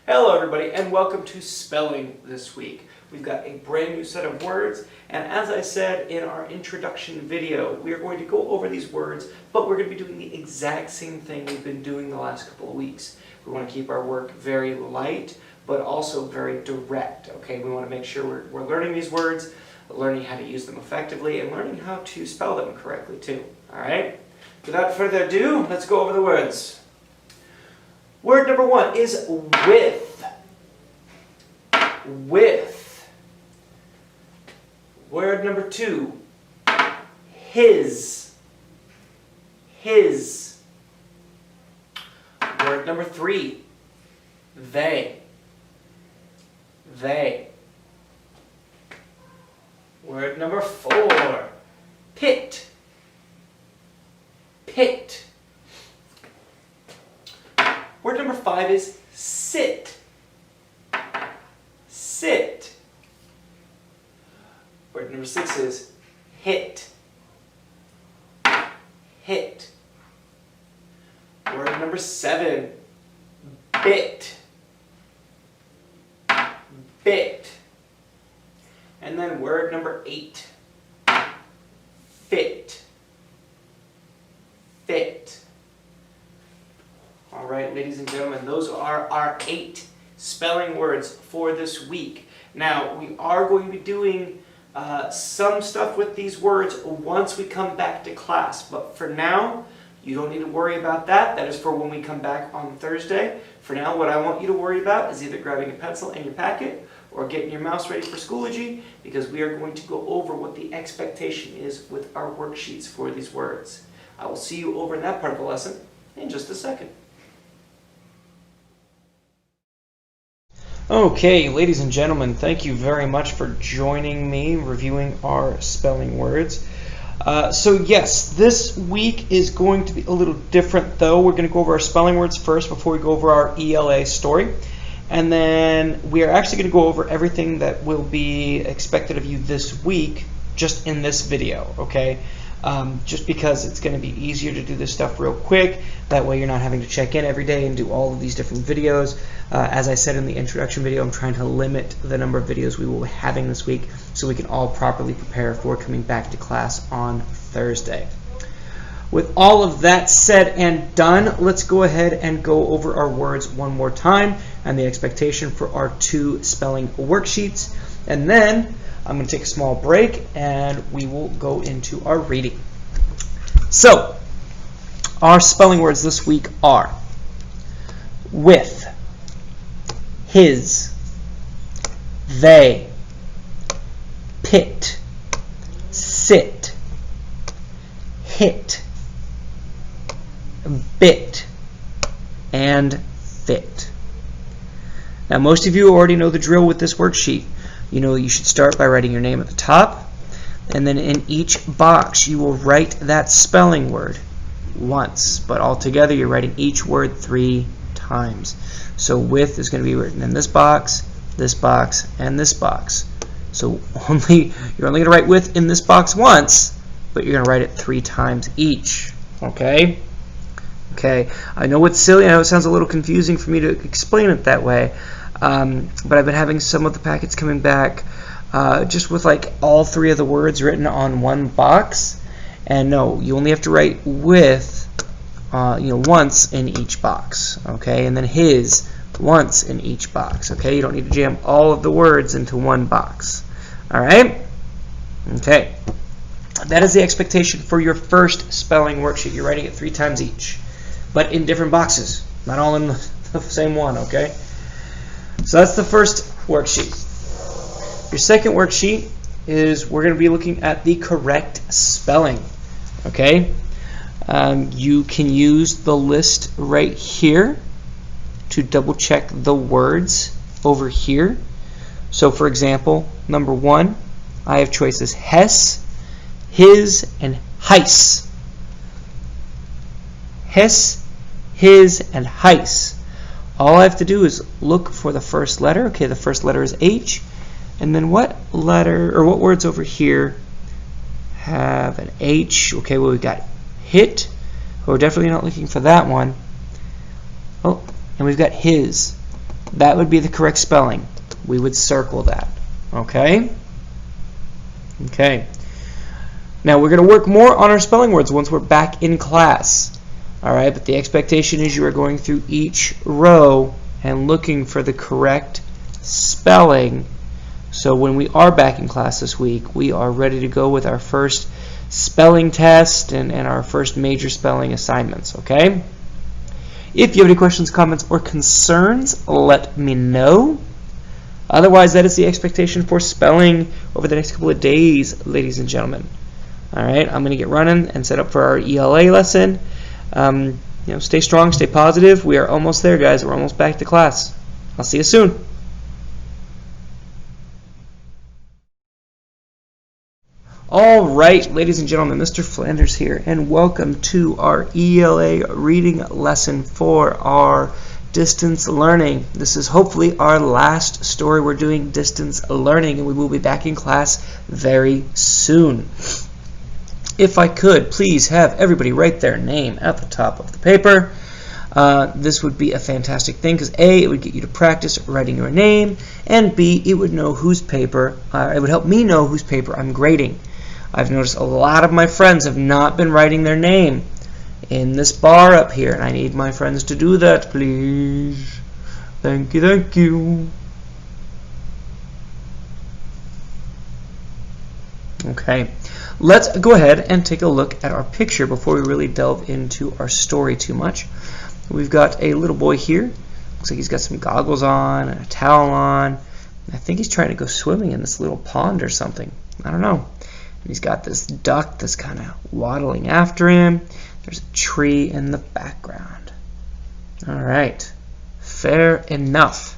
Hello everybody and welcome to Spelling this week. We've got a brand new set of words, and as I said in our introduction video, we are going to go over these words, but we're going to be doing the exact same thing we've been doing the last couple of weeks. We want to keep our work very light, but also very direct, okay? We want to make sure we're learning these words, learning how to use them effectively, and learning how to spell them correctly too, alright? Without further ado, let's go over the words. Word number one is with. With. Word number two, his. His. Word number three, they. They. Word number four, pit. Pit. Word number five is sit. Sit. Word number six is hit. Hit. Word number seven, bit. Bit. And then word number eight, fit. Fit. All right, ladies and gentlemen, those are our 8 spelling words for this week. Now, we are going to be doing some stuff with these words once we come back to class, but for now, you don't need to worry about that. That is for when we come back on Thursday. For now, what I want you to worry about is either grabbing a pencil and your packet or getting your mouse ready for Schoology, because we are going to go over what the expectation is with our worksheets for these words. I will see you over in that part of the lesson in just a second. Okay, ladies and gentlemen, thank you very much for joining me reviewing our spelling words. So yes, this week is going to be a little different though. We're going to go over our spelling words first before we go over our ELA story. And then we are actually going to go over everything that will be expected of you this week just in this video, okay? Just because it's going to be easier to do this stuff real quick. That way you're not having to check in every day and do all of these different videos. As I said in the introduction video, I'm trying to limit the number of videos we will be having this week so we can all properly prepare for coming back to class on Thursday. With all of that said and done, let's go ahead and go over our words one more time and the expectation for our 2 spelling worksheets. And then I'm going to take a small break and we will go into our reading. So, our spelling words this week are with, his, they, pit, sit, hit, bit, and fit. Now, most of you already know the drill with this worksheet. You know you should start by writing your name at the top, and then in each box you will write that spelling word once, but altogether you're writing each word 3 times. So with is going to be written in this box, and this box. So you're only going to write with in this box once, but you're going to write it 3 times each. Okay? Okay. I know it's silly. I know it sounds a little confusing for me to explain it that way. But I've been having some of the packets coming back just with like all 3 of the words written on one box. And no, you only have to write with once in each box, okay? And then his once in each box, okay? You don't need to jam all of the words into one box. All right? Okay. That is the expectation for your first spelling worksheet. You're writing it 3 times each, but in different boxes, not all in the same one, okay? So that's the first worksheet. Your second worksheet is we're going to be looking at the correct spelling. Okay? You can use the list right here to double check the words over here. So for example, number 1, I have choices his, his, and heis. His, his, and heis. All I have to do is look for the first letter. Okay, the first letter is H. And then what letter, or what words over here have an H? Okay, well, we've got hit. We're definitely not looking for that one. Oh, and we've got his. that would be the correct spelling. We would circle that. Okay? Okay. Now we're going to work more on our spelling words once we're back in class. Alright, but the expectation is you are going through each row and looking for the correct spelling. So when we are back in class this week, we are ready to go with our first spelling test and our first major spelling assignments. Okay? If you have any questions, comments, or concerns, let me know. Otherwise, that is the expectation for spelling over the next couple of days, ladies and gentlemen. All right, I'm going to get running and set up for our ELA lesson. Stay strong, stay positive. We are almost there, guys. We're almost back to class. I'll see you soon. All right, ladies and gentlemen, Mr. Flanders here, and welcome to our ELA reading lesson for our distance learning. This is hopefully our last story we're doing distance learning, and we will be back in class very soon. If I could, please have everybody write their name at the top of the paper. This would be a fantastic thing because A, it would get you to practice writing your name, and B, it would know whose paper, it would help me know whose paper I'm grading. I've noticed a lot of my friends have not been writing their name in this bar up here, and I need my friends to do that, please. Thank you, thank you. Okay, let's go ahead and take a look at our picture before we really delve into our story too much. We've got a little boy here. Looks like he's got some goggles on and a towel on. I think he's trying to go swimming in this little pond or something. I don't know. And he's got this duck that's kind of waddling after him. There's a tree in the background. All right, fair enough.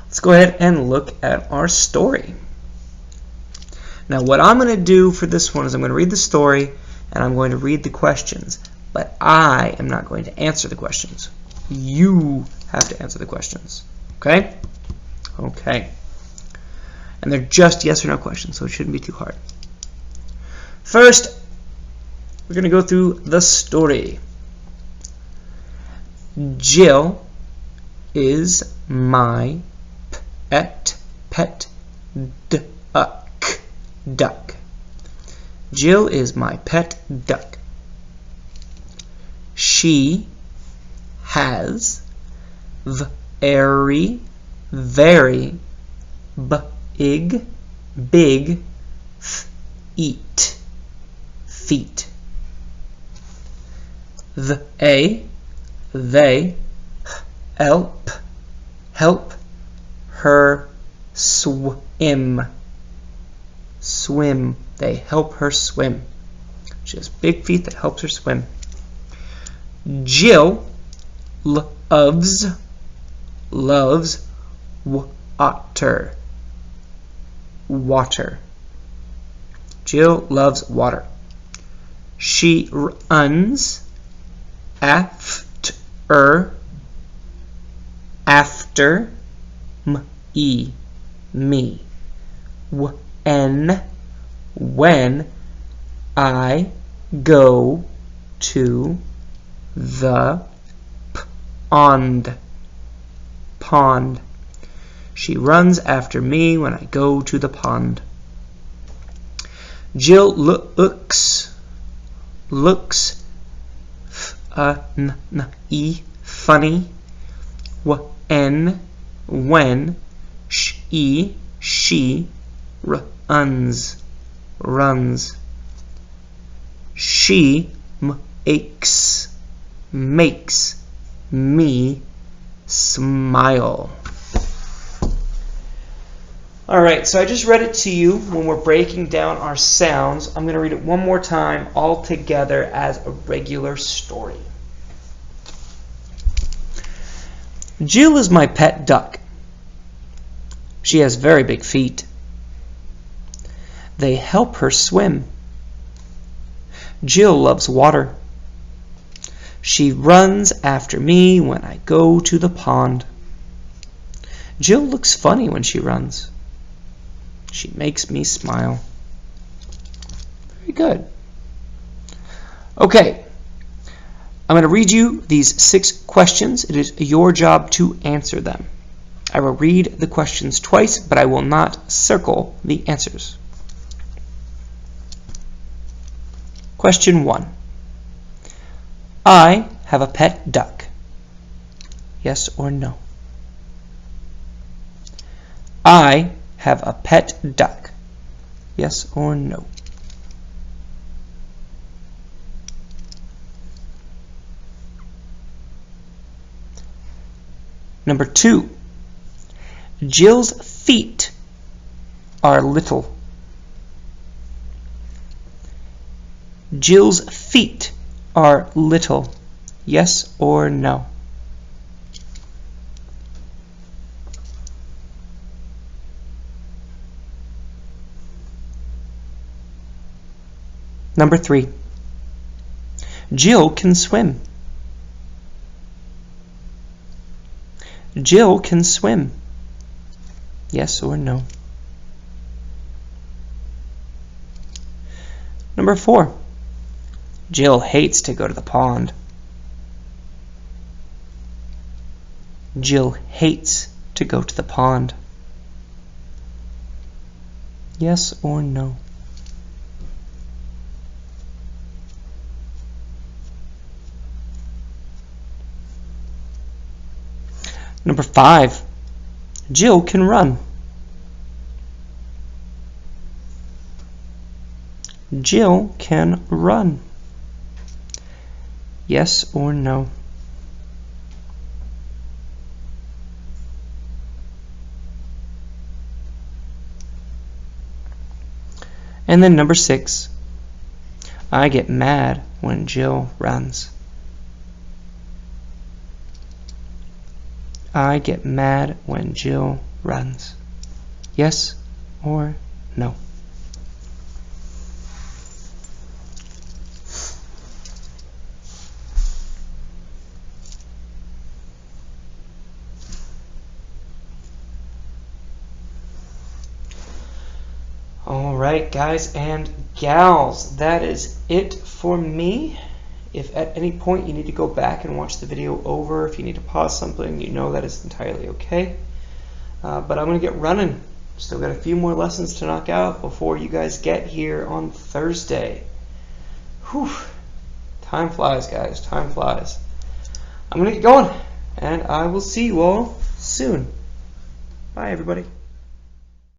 Let's go ahead and look at our story. Now what I'm going to do for this one is I'm going to read the story and I'm going to read the questions, but I am not going to answer the questions. You have to answer the questions. Okay? Okay. And they're just yes or no questions, so it shouldn't be too hard. First, we're going to go through the story. Jill is my pet duck. Jill is my pet duck. She has very big feet. They help her swim. They help her swim. She has big feet that helps her swim. Jill loves water. Jill loves water. She runs after me. When I go to the pond. She runs after me when I go to the pond. Jill looks funny when she runs. She makes me smile. Alright, so I just read it to you when we're breaking down our sounds. I'm going to read it one more time all together as a regular story. Jill is my pet duck. She has very big feet. They help her swim. Jill loves water. She runs after me when I go to the pond. Jill looks funny when she runs. She makes me smile. Very good. Okay. I'm going to read you these 6 questions. It is your job to answer them. I will read the questions twice, but I will not circle the answers. Question 1. I have a pet duck. Yes or no? I have a pet duck. Yes or no? Number 2. Jill's feet are little. Jill's feet are little. Yes or no? Number 3. Jill can swim. Jill can swim. Yes or no? Number 4. Jill hates to go to the pond. Jill hates to go to the pond. Yes or no? Number 5. Jill can run. Jill can run. Yes or no? And then number 6. I get mad when Jill runs. I get mad when Jill runs. Yes or no? Alright, guys and gals, that is it for me. If at any point you need to go back and watch the video over, if you need to pause something, you know that is entirely okay. But I'm going to get running. Still got a few more lessons to knock out before you guys get here on Thursday. Whew. Time flies, guys. Time flies. I'm going to get going, and I will see you all soon. Bye, everybody.